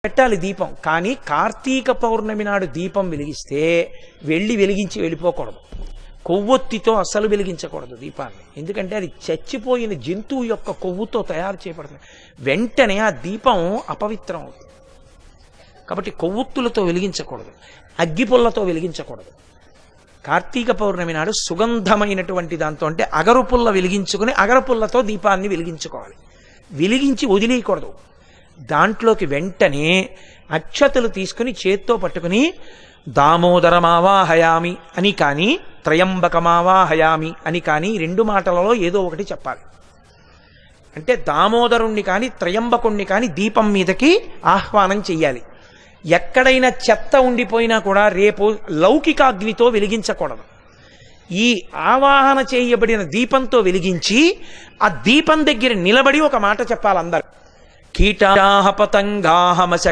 పెట్టాలి దీపం. కానీ కార్తీక పౌర్ణమి నాడు దీపం వెలిగిస్తే వెలిగించి వెళ్ళిపోకూడదు. కొవ్వొత్తితో అస్సలు వెలిగించకూడదు దీపాన్ని. ఎందుకంటే అది చచ్చిపోయిన జంతువు యొక్క కొవ్వుతో తయారు చేయబడుతుంది. వెంటనే ఆ దీపం అపవిత్రం అవుతుంది. కాబట్టి కొవ్వొత్తులతో వెలిగించకూడదు, అగ్గిపుల్లతో వెలిగించకూడదు. కార్తీక పౌర్ణమి నాడు సుగంధమైనటువంటి దాంతో, అంటే అగరుపుల్ల వెలిగించుకుని అగరపుల్లతో దీపాన్ని వెలిగించుకోవాలి. వెలిగించి వదిలేయకూడదు. దాంట్లోకి వెంటనే అక్షతలు తీసుకుని చేత్తో పట్టుకుని దామోదరమావాహయామి అని కానీ త్రయంబకమావాహయామి అని కానీ రెండు మాటలలో ఏదో ఒకటి చెప్పాలి. అంటే దామోదరుణ్ణి కానీ త్రయంబకుణ్ణి కానీ దీపం మీదకి ఆహ్వానం చెయ్యాలి. ఎక్కడైనా చెత్త ఉండిపోయినా కూడా రేపు లౌకికాగ్నితో వెలిగించకూడదు. ఈ ఆవాహన చేయబడిన దీపంతో వెలిగించి ఆ దీపం దగ్గర నిలబడి ఒక మాట చెప్పాలి అందరు. కీటాహ పతంగాహ మశక